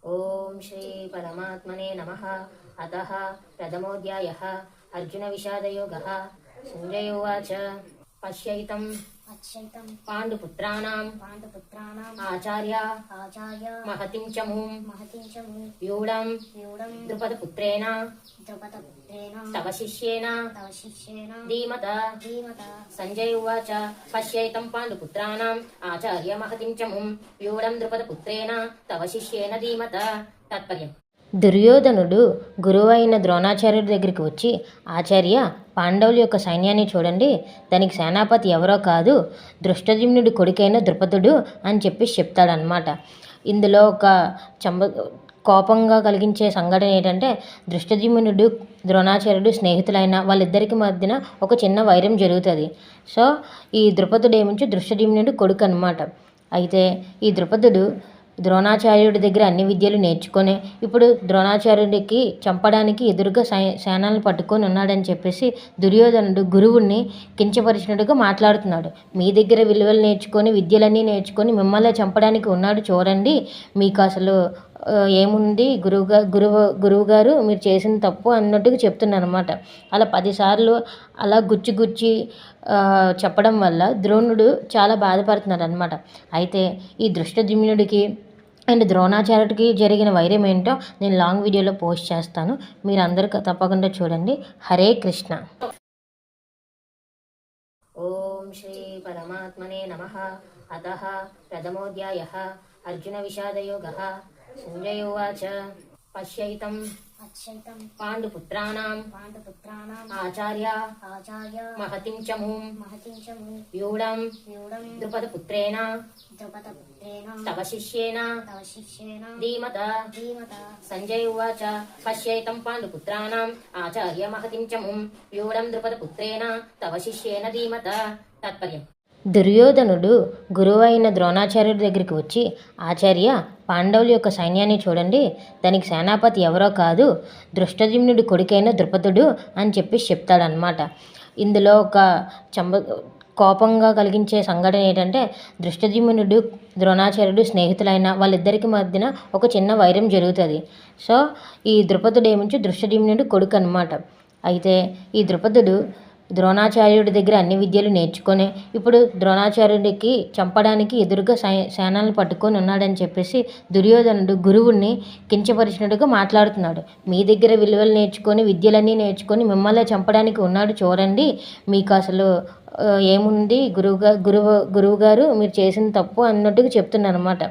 ఓం శ్రీ పరమాత్మనే నమః. అతః ప్రథమోऽధ్యాయः అర్జునవిషాదయోగः. సంజయ ఉవాచ పశ్యైతం పాండుపుత్రాణాం ఆచార్య మహతిం చ మూం వ్యూఢం ద్రుపదపుత్రేణ తవ శిష్యేన ధీమత. సంజయ ఉవాచ పశ్యైతం పాండుపుత్రాణాం ఆచార్య మహతిం చ మూం వ్యూఢం ద్రుపదపుత్రేణ తవ శిష్యేన ధీమత. తాత్పర్యం: దుర్యోధనుడు గురువైన ద్రోణాచార్యుడి దగ్గరికి వచ్చి, ఆచార్య, పాండవుల యొక్క సైన్యాన్ని చూడండి, దానికి సేనాపతి ఎవరో కాదు, దృష్టద్యుమ్నుడి కొడుకైన ద్రుపదుడు అని చెప్పేసి చెప్తాడనమాట. ఇందులో ఒక కోపంగా కలిగించే సంఘటన ఏంటంటే, దృష్టద్యుమ్నుడు ద్రోణాచార్యుడు స్నేహితులైన వాళ్ళిద్దరికి మధ్యన ఒక చిన్న వైరం జరుగుతుంది. సో ఈ ద్రుపదుడు ఏమించి దృష్టద్యుమ్నుడి కొడుకు అనమాట. అయితే ఈ ద్రుపదుడు ద్రోణాచార్యుడి దగ్గర అన్ని విద్యలు నేర్చుకొని ఇప్పుడు ద్రోణాచార్యుడికి చంపడానికి ఎదురుగా సేనలను పట్టుకొని ఉన్నాడని చెప్పేసి దుర్యోధనుడు గురువుని కించపరిచినట్టుగా మాట్లాడుతున్నాడు. మీ దగ్గర విలువలు నేర్చుకొని విద్యలన్నీ నేర్చుకొని మిమ్మల్ని చంపడానికి ఉన్నాడు, చూడండి, మీకు అసలు ఏముంది, గురువు గారు మీరు చేసిన తప్పు అన్నట్టుగా చెప్తున్నాను అనమాట. అలా 10 సార్లు అలా గుచ్చి చెప్పడం వల్ల ద్రోణుడు చాలా బాధపడుతున్నాడు అనమాట. అయితే ఈ దృష్టద్యుమ్నుడికి అండ్ ద్రోణాచార్యుడికి జరిగిన వైరం ఏంటో నేను లాంగ్ వీడియోలో పోస్ట్ చేస్తాను, మీరు అందరూ తప్పకుండా చూడండి. హరే కృష్ణ. ఓం శ్రీ పరమాత్మనే నమః. అతః ప్రథమోऽధ్యాయः అర్జునవిషాదయోగः. సంజయ ఉవాచ పశ్యైతం పాండుపుత్రాణాం ఆచార్య మహతిం చ మూం వ్యూఢం ద్రుపదపుత్రేణ తవ శిష్యేన ధీమత. సంజయ ఉవాచ పశ్యైతం పాండుపుత్రాణాం ఆచార్య మహతిం చ మూం వ్యూఢం ద్రుపదపుత్రేణ తవ శిష్యేన ధీమత. తాత్పర్యం: దుర్యోధనుడు గురువైన ద్రోణాచార్యుడి దగ్గరికి వచ్చి, ఆచార్య, పాండవుల యొక్క సైన్యాన్ని చూడండి, దానికి సేనాపతి ఎవరో కాదు, దృష్టద్యుమ్నుడి కొడుకైన ద్రుపదుడు అని చెప్పేసి చెప్తాడనమాట. ఇందులో ఒక కోపంగా కలిగించే సంఘటన ఏంటంటే, దృష్టద్యుమ్నుడు ద్రోణాచార్యుడు స్నేహితులైన వాళ్ళిద్దరికి మధ్యన ఒక చిన్న వైరం జరుగుతుంది. సో ఈ ద్రుపదుడు ఏమించి దృష్టద్యుమ్నుడి కొడుకు అనమాట. అయితే ఈ ద్రుపదుడు ద్రోణాచార్యుడి దగ్గర అన్ని విద్యలు నేర్చుకొని ఇప్పుడు ద్రోణాచార్యుడికి చంపడానికి ఎదురుగా సేనలను పట్టుకొని ఉన్నాడని చెప్పేసి దుర్యోధనుడు గురువుని కించపరిచినట్టుగా మాట్లాడుతున్నాడు. మీ దగ్గర విలువలు నేర్చుకొని విద్యలన్నీ నేర్చుకొని మిమ్మల్ని చంపడానికి ఉన్నాడు, చూడండి, మీకు అసలు ఏముంది, గురువు గారు మీరు చేసిన తప్పు అన్నట్టుగా చెప్తున్నాను అనమాట.